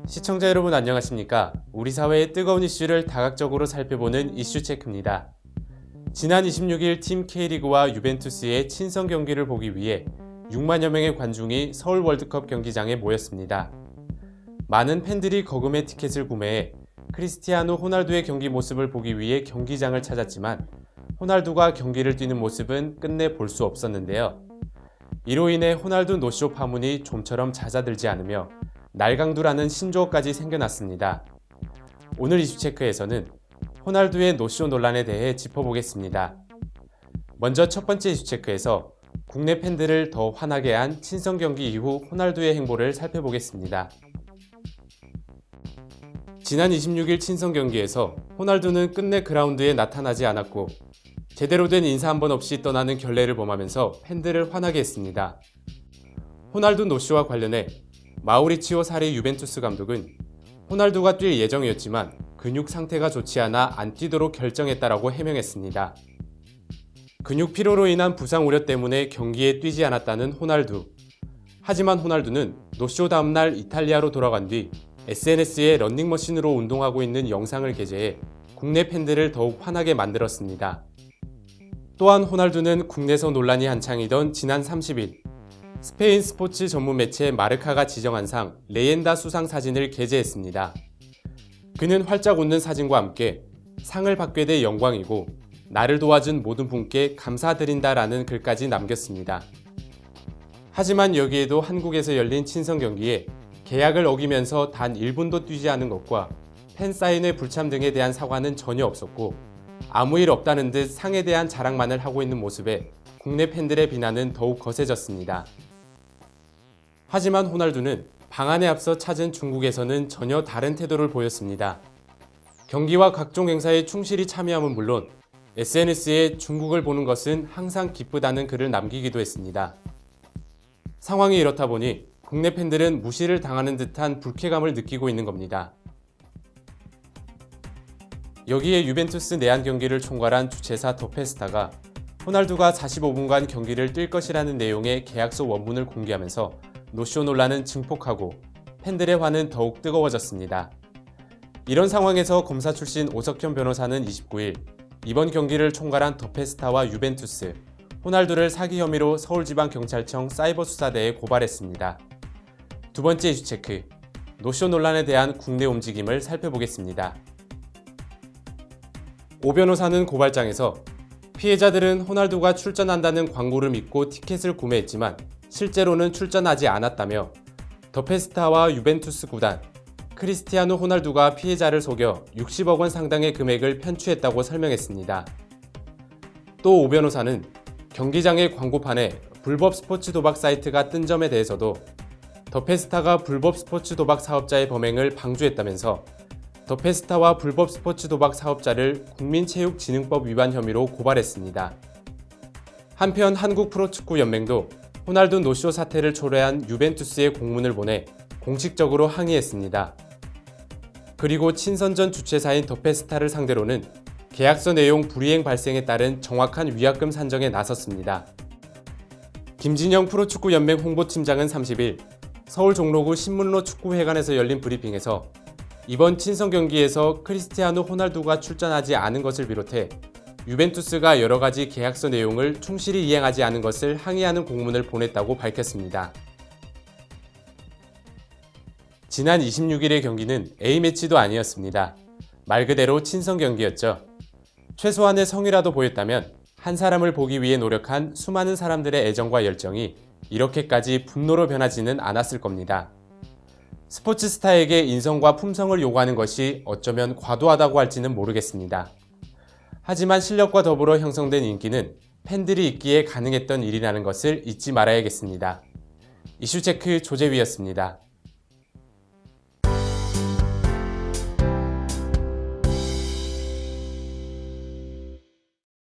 시청자 여러분 안녕하십니까? 우리 사회의 뜨거운 이슈를 다각적으로 살펴보는 이슈체크입니다. 지난 26일 팀 K리그와 유벤투스의 친선 경기를 보기 위해 6만여 명의 관중이 서울 월드컵 경기장에 모였습니다. 많은 팬들이 거금의 티켓을 구매해 크리스티아노 호날두의 경기 모습을 보기 위해 경기장을 찾았지만 호날두가 경기를 뛰는 모습은 끝내 볼 수 없었는데요. 이로 인해 호날두 노쇼 파문이 좀처럼 잦아들지 않으며 날강두라는 신조어까지 생겨났습니다. 오늘 이슈체크에서는 호날두의 노쇼 논란에 대해 짚어보겠습니다. 먼저 첫 번째 이슈체크에서 국내 팬들을 더 화나게 한 친선 경기 이후 호날두의 행보를 살펴보겠습니다. 지난 26일 친선 경기에서 호날두는 끝내 그라운드에 나타나지 않았고 제대로 된 인사 한 번 없이 떠나는 결례를 범하면서 팬들을 화나게 했습니다. 호날두 노쇼와 관련해 마우리치오 사리 유벤투스 감독은 호날두가 뛸 예정이었지만 근육 상태가 좋지 않아 안 뛰도록 결정했다라고 해명했습니다. 근육 피로로 인한 부상 우려 때문에 경기에 뛰지 않았다는 호날두. 하지만 호날두는 노쇼 다음날 이탈리아로 돌아간 뒤 SNS에 런닝머신으로 운동하고 있는 영상을 게재해 국내 팬들을 더욱 화나게 만들었습니다. 또한 호날두는 국내에서 논란이 한창이던 지난 30일 스페인 스포츠 전문 매체 마르카가 지정한 상 레옌다 수상 사진을 게재했습니다. 그는 활짝 웃는 사진과 함께 상을 받게 돼 영광이고 나를 도와준 모든 분께 감사드린다라는 글까지 남겼습니다. 하지만 여기에도 한국에서 열린 친선 경기에 계약을 어기면서 단 1분도 뛰지 않은 것과 팬 사인회 불참 등에 대한 사과는 전혀 없었고 아무 일 없다는 듯 상에 대한 자랑만을 하고 있는 모습에 국내 팬들의 비난은 더욱 거세졌습니다. 하지만 호날두는 방한에 앞서 찾은 중국에서는 전혀 다른 태도를 보였습니다. 경기와 각종 행사에 충실히 참여함은 물론 SNS에 중국을 보는 것은 항상 기쁘다는 글을 남기기도 했습니다. 상황이 이렇다 보니 국내 팬들은 무시를 당하는 듯한 불쾌감을 느끼고 있는 겁니다. 여기에 유벤투스 내한 경기를 총괄한 주최사 더페스타가 호날두가 45분간 경기를 뛸 것이라는 내용의 계약서 원문을 공개하면서 노쇼 논란은 증폭하고 팬들의 화는 더욱 뜨거워졌습니다. 이런 상황에서 검사 출신 오석현 변호사는 29일 이번 경기를 총괄한 더페스타와 유벤투스, 호날두를 사기 혐의로 서울지방경찰청 사이버수사대에 고발했습니다. 두 번째 이슈 체크, 노쇼 논란에 대한 국내 움직임을 살펴보겠습니다. 오 변호사는 고발장에서 피해자들은 호날두가 출전한다는 광고를 믿고 티켓을 구매했지만 실제로는 출전하지 않았다며 더페스타와 유벤투스 구단, 크리스티아노 호날두가 피해자를 속여 60억 원 상당의 금액을 편취했다고 설명했습니다. 또 오 변호사는 경기장의 광고판에 불법 스포츠 도박 사이트가 뜬 점에 대해서도 더페스타가 불법 스포츠 도박 사업자의 범행을 방조했다면서 더페스타와 불법 스포츠 도박 사업자를 국민체육진흥법 위반 혐의로 고발했습니다. 한편 한국프로축구연맹도 호날두 노쇼 사태를 초래한 유벤투스에 공문을 보내 공식적으로 항의했습니다. 그리고 친선전 주최사인 더페스타를 상대로는 계약서 내용 불이행 발생에 따른 정확한 위약금 산정에 나섰습니다. 김진영 프로축구연맹 홍보팀장은 30일 서울 종로구 신문로 축구회관에서 열린 브리핑에서 이번 친선 경기에서 크리스티아노 호날두가 출전하지 않은 것을 비롯해 유벤투스가 여러 가지 계약서 내용을 충실히 이행하지 않은 것을 항의하는 공문을 보냈다고 밝혔습니다. 지난 26일의 경기는 A매치도 아니었습니다. 말 그대로 친선 경기였죠. 최소한의 성의라도 보였다면 한 사람을 보기 위해 노력한 수많은 사람들의 애정과 열정이 이렇게까지 분노로 변하지는 않았을 겁니다. 스포츠 스타에게 인성과 품성을 요구하는 것이 어쩌면 과도하다고 할지는 모르겠습니다. 하지만 실력과 더불어 형성된 인기는 팬들이 있기에 가능했던 일이라는 것을 잊지 말아야겠습니다. 이슈체크 조재위였습니다.